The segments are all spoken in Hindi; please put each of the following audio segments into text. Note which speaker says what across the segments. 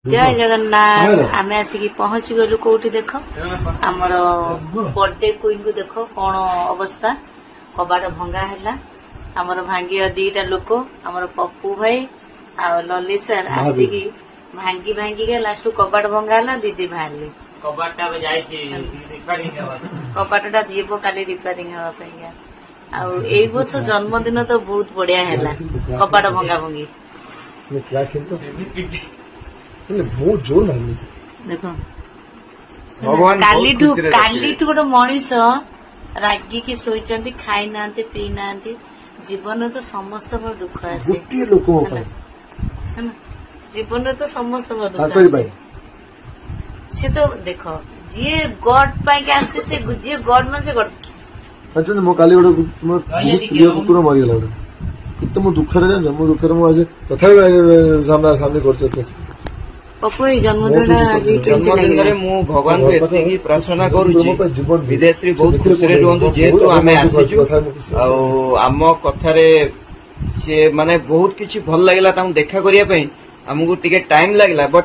Speaker 1: जय जगन्नाथ आम आसिक पहुंची गलु कौटी देख आमर बर्थडे क्वीन को देख कौन अवस्था कबाट भंगा है आमर भांगी दीटा लोक आमर पप्पू भाई आ ललित सर आसिक भांगी भांगी के लास्ट कबाट भंगा है दीदी बाहर कबाटा जीव काली रिपेयरिंग हवाई वर्ष जन्मदिन तो बहुत बढ़िया है कबाट भंगा भंगी
Speaker 2: बहुत जोर मारनी
Speaker 1: देख काली गोटे मनीष रागिकी शोचती खाई ना पी ना जीवन तो समस्त दुख आसे जीवन तो समस्त दुख से तो देख जी गॉड पाई आसे से जी गॉड मन से गॉड
Speaker 2: अच्छा मो काली गोटे प्रिय कुकुर मरीगला गोटे कितना मो दुख मो दुख आज तथापि सामने कर
Speaker 1: पप्पू जन्मदिन
Speaker 3: भगवान को एति प्रार्थना करुची विदेश रे बहुत खुशी रे रहंतु जेतु आमे आसीचु आम कथारे से माने बहुत किछि भल लागला ताऊ देखा करिया पई हमकु टिके टाइम लागला बट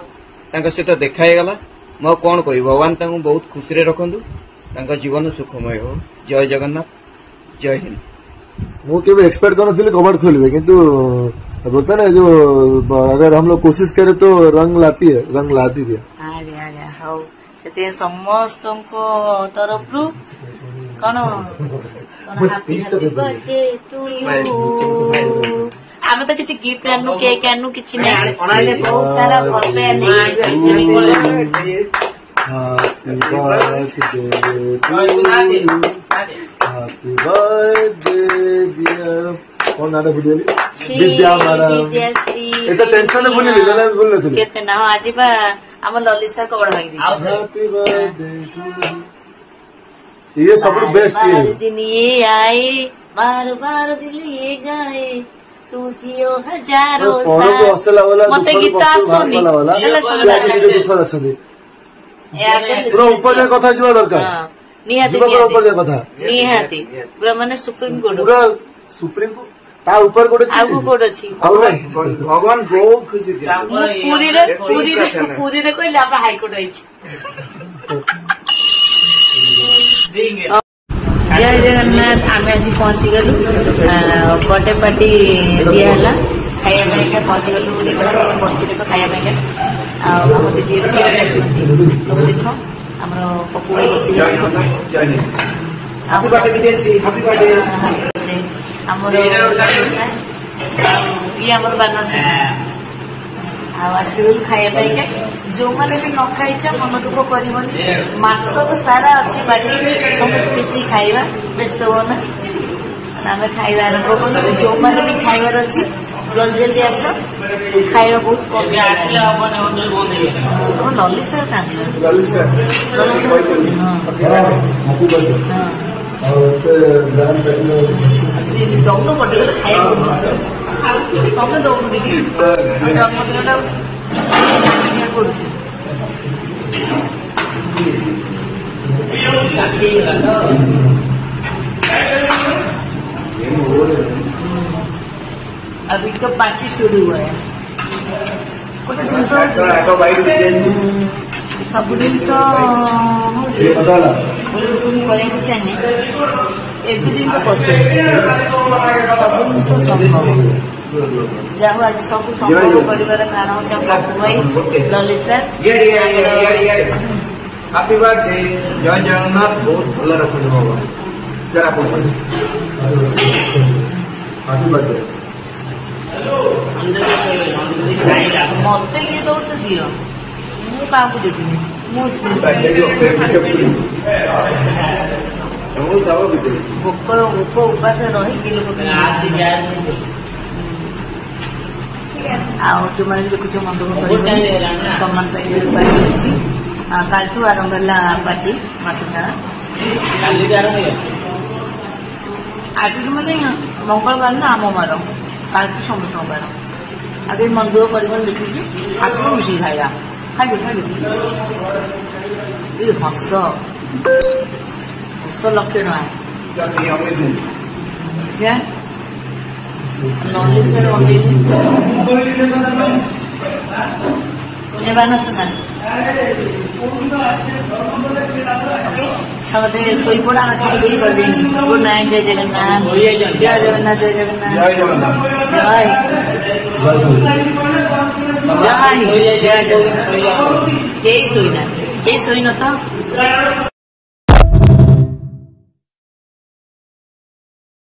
Speaker 3: तांका से तो देखा हे गला म कोन कहि भगवान ताऊ बहुत खुशी रे रखंतु तांका जीवन सुखमय हो जय जगन्नाथ जय हिंद
Speaker 2: मु केबे एक्सपेक्ट करनथिले कबाड़ खोलबे किंतु बोलता ना जो अगर हम लोग कोशिश करें तो रंग लाती है रंग लाती है
Speaker 1: से समस्त तरफ कौन आम तो किसी गिफ्ट आनु केक आनु किसी नहीं बहुत सारा
Speaker 2: हैप्पी बर्थडे डियर कौन नाटा भिडियो विद्या मैडम एता टेंशन भूली गला भूल नथि
Speaker 1: केते ना आज बा हम ललित सर कबड़ भाग दी
Speaker 2: हैप्पी बर्थडे ये सब बेस्ट है
Speaker 1: दिन ये आए बार बार दिल ये गाए तू जियो हजारों साल मते गीत आसुनी
Speaker 2: दुख अछथि पूरा ऊपर जे कथा जिवा दरकार
Speaker 1: निहाती
Speaker 2: ऊपर जे कथा
Speaker 1: निहाती पूरा माने सुप्रीम कोर्ट
Speaker 2: पूरा सुप्रीम कोर्ट ता ऊपर कोड
Speaker 1: आगु कोड अछि
Speaker 3: भगवान बहुत खुशी थी
Speaker 1: पूरी रे कोइले आपा हाई कोर्ट अछि जय जगन्नाथ आमे आसी पहुंची गलु बर्थडे पार्टी दिया हला खाया ପାଇଁ का पहुंची गलु देखो बसी देखो खाया ପାଇଁ का आ हम दीदी सब देखो हमरो पप्पू बसी
Speaker 3: हैप्पी बर्थडे विदेश हैप्पी बर्थडे
Speaker 1: हमर ये हमर बनस आसिगुल खाया पाई जो मैंने भी न खाई मन दुख कर मासक सारा अच्छी पार्टी समस्त मिसिक खाइबा व्यस्त होना आम खाइबा आरंभ करूँ जो मैंने भी खाइबार अच्छी जल्दी जल्दी आस खाइबा बहुत कम ललित सर दौन पटिगले खाइबा तमें दौन दीदी जन्मदिन पड़ुଛି अभी तो पार्टी शुरू हुआ है गोटे जिन सब जिन करने चाहिए एवरीथिंग तो पॉसिबल सब जिन संभव जहाँ आज सब संभव कर कारण भाई ललित सर
Speaker 3: हैप्पी बर्थडे जय जगन्नाथ बहुत भल रखते भगवान सर आप
Speaker 2: हैप्पी बर्थडे
Speaker 1: मत किए दौर दियो मु क्या देखी भोक उपास रही लोक जो मैंने देखुच मन दुख सम्मान पार्टी कालू आरंभ है पार्टी मस सारा आज मैंने मंगलवार ना आम बार काल समस्त बार आगे मन दुख कर देखी आस मिसी खाइबा खाइबे हस हस लक्षे टका ललित सर सुना समझे शोपड़ा खाई कर गुड नाइट जय जगन्नाथ जय जगन्नाथ जय जगन्नाथ जय जय जय यही शोना तो